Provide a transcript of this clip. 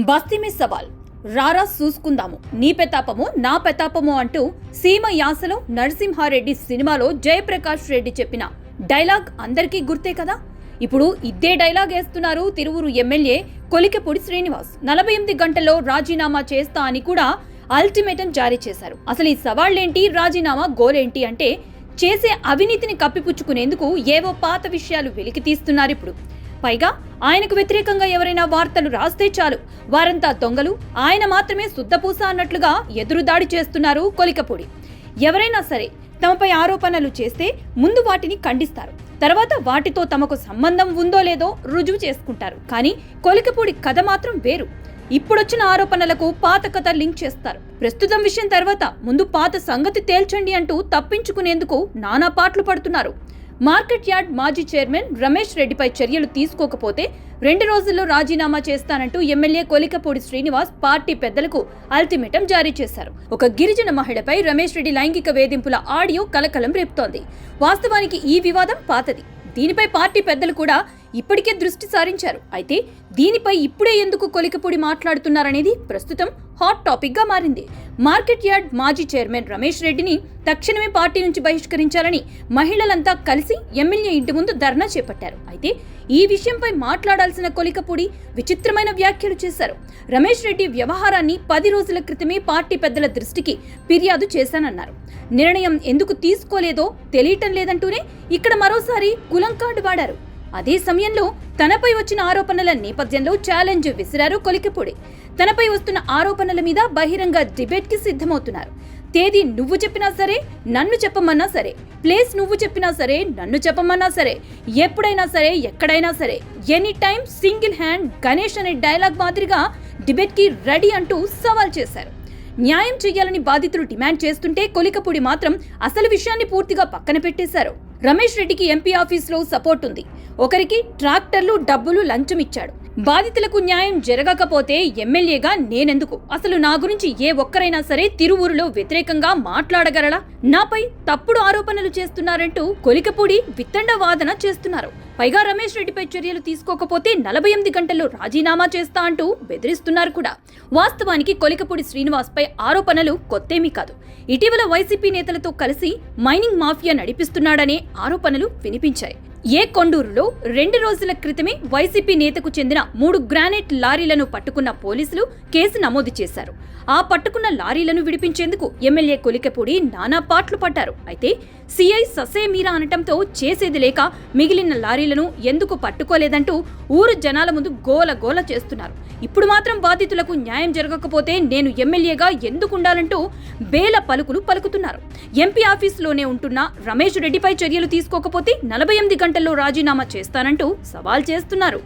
బస్తీ మే సవాల్ రారా చూసుకుందాము నీ పెతాపము నా పెతాపము అంటూ సీమ యాసలో నరసింహారెడ్డి సినిమాలో జయప్రకాష్ రెడ్డి చెప్పిన డైలాగ్ అందరికీ గుర్తే కదా. ఇప్పుడు ఇదే డైలాగ్ వేస్తున్నారు తిరువురు ఎమ్మెల్యే కొలికెపూడి శ్రీనివాస్. 48 గంటల్లో రాజీనామా చేస్తా అని కూడా అల్టిమేటం జారీ చేశారు. అసలు ఈ సవాళ్లేంటి, రాజీనామా గోలేంటి అంటే చేసే అవినీతిని కప్పిపుచ్చుకునేందుకు ఏవో పాత విషయాలు వెలికి తీస్తున్నారు ఇప్పుడు. పైగా ఆయనకు వ్యతిరేకంగా ఎవరైనా వార్తలు రాస్తే చాలు వారంతా దొంగలు, ఆయన మాత్రమే శుద్ధపూస అన్నట్లుగా ఎదురుదాడి చేస్తున్నారు కొలికపూడి. ఎవరైనా సరే తమపై ఆరోపణలు చేస్తే ముందు వాటిని ఖండిస్తారు, తర్వాత వాటితో తమకు సంబంధం ఉందో లేదో రుజువు చేసుకుంటారు. కానీ కొలికపూడి కథ మాత్రం వేరు. ఇప్పుడొచ్చిన ఆరోపణలకు పాత కథ లింక్ చేస్తారు. ప్రస్తుతం విషయం తర్వాత ముందు పాత సంగతి తేల్చండి అంటూ తప్పించుకునేందుకు నానా పాట్లు పడుతున్నారు. మార్కెట్ యార్డ్ మాజీ చైర్మన్ రమేష్ రెడ్డిపై చర్యలు తీసుకోకపోతే 2 రోజుల్లో రాజీనామా చేస్తానంటూ ఎమ్మెల్యే కొలికపూడి శ్రీనివాస్ పార్టీ పెద్దలకు అల్టిమేటం జారీ చేశారు. ఒక గిరిజన మహిళపై రమేష్ రెడ్డి లైంగిక వేధింపుల ఆడియో కలకలం రేపుతోంది. వాస్తవానికి ఈ వివాదం పాతది. దీనిపై పార్టీ పెద్దలు కూడా ఇప్పటికే దృష్టి సారించారు. అయితే దీనిపై ఇప్పుడే ఎందుకు కొలికపూడి మాట్లాడుతున్నారనేది ప్రస్తుతం హాట్ టాపిక్ గా మారింది. మార్కెట్ యార్డ్ మాజీ చైర్మన్ రమేష్ రెడ్డిని తక్షణమే పార్టీ నుంచి బహిష్కరించాలని మహిళలంతా కలిసి ఎమ్మెల్యే ఇంటి ముందు ధర్నా చేపట్టారు. అయితే ఈ విషయంపై మాట్లాడాల్సిన కొలికపూడి విచిత్రమైన వ్యాఖ్యలు చేశారు. రమేష్ రెడ్డి వ్యవహారాన్ని 10 రోజుల క్రితమే పార్టీ పెద్దల దృష్టికి ఫిర్యాదు చేశానన్నారు. నిర్ణయం ఎందుకు తీసుకోలేదో తెలియటం లేదంటూనే ఇక్కడ మరోసారి కులం కార్డు వాడారు. అదే సమయంలో తనపై వచ్చిన ఆరోపణల నేపథ్యంలో ఛాలెంజ్ విసిరారు కొలికపూడి. తనపై వస్తున్న ఆరోపణల మీద బహిరంగ డిబేట్ కి సిద్ధమవుతున్నారు. తేదీ నువ్వు చెప్పినా సరే, నన్ను చెప్పమన్నా సరే, ప్లేస్ నువ్వు చెప్పినా సరే, నన్ను చెప్పమన్నా సరే, ఎప్పుడైనా సరే, ఎక్కడైనా సరే, any time single hand Ganesh అనే డైలాగ్ మాదిరిగా డిబేట్ కి రెడీ అంటూ సవాల్ చేశారు. న్యాయం చేయాలని బాధితులు డిమాండ్ చేస్తుంటే కొలికపూడి మాత్రం అసలు విషయాన్ని పూర్తిగా పక్కన పెట్టేశారు. రమేష్ రెడ్డికి ఎంపీ ఆఫీసులో సపోర్ట్ ఉంది. ఒకరికి ట్రాక్టర్లు, డబ్బులు లంచం ఇచ్చాడు. బాధితులకు న్యాయం జరగకపోతే ఎమ్మెల్యేగా నేనెందుకు? అసలు నా గురించి ఏ ఒక్కరైనా సరే తిరువూరులో వ్యతిరేకంగా మాట్లాడగలరా? నాపై తప్పుడు ఆరోపణలు చేస్తున్నారంటూ కొలికపూడి వితండ వాదన చేస్తున్నారు. పైగా రమేష్ రెడ్డిపై చర్యలు తీసుకోకపోతే 48 గంటల్లో రాజీనామా చేస్తా అంటూ బెదిరిస్తున్నారు కూడా. వాస్తవానికి కొలికపూడి శ్రీనివాస్ పై ఆరోపణలు కొత్తేమీ కాదు. ఇటీవల వైసీపీ నేతలతో కలిసి మైనింగ్ మాఫియా నడిపిస్తున్నాడనే ఆరోపణలు వినిపించాయి. కొండూరులో 2 రోజుల క్రితమే వైసీపీ నేతకు చెందిన 3 గ్రానైట్ లారీలను పట్టుకున్న పోలీసులు కేసు నమోదు చేశారు. ఆ పట్టుకున్న లారీలను విడిపించేందుకు ఎమ్మెల్యే కొలికపూడి నానా పాట్లు పడ్డారు. అయితే సిఐ ససేమీరా అనటంతో చేసేది లేక మిగిలిన లారీలను ఎందుకు పట్టుకోలేదంటూ ఊరు జనాల ముందు గోల చేస్తున్నారు. ఇప్పుడు మాత్రం బాధితులకు న్యాయం జరగకపోతే నేను ఎమ్మెల్యేగా ఎందుకుండాలంటూ బేల పలుకులు పలుకుతున్నారు. ఎంపీ ఆఫీసులోనే ఉంటున్న రమేష్ రెడ్డిపై చర్యలు తీసుకోకపోతే 48 గంటల్లో రాజీనామా చేస్తానంటూ సవాల్ చేస్తున్నారు.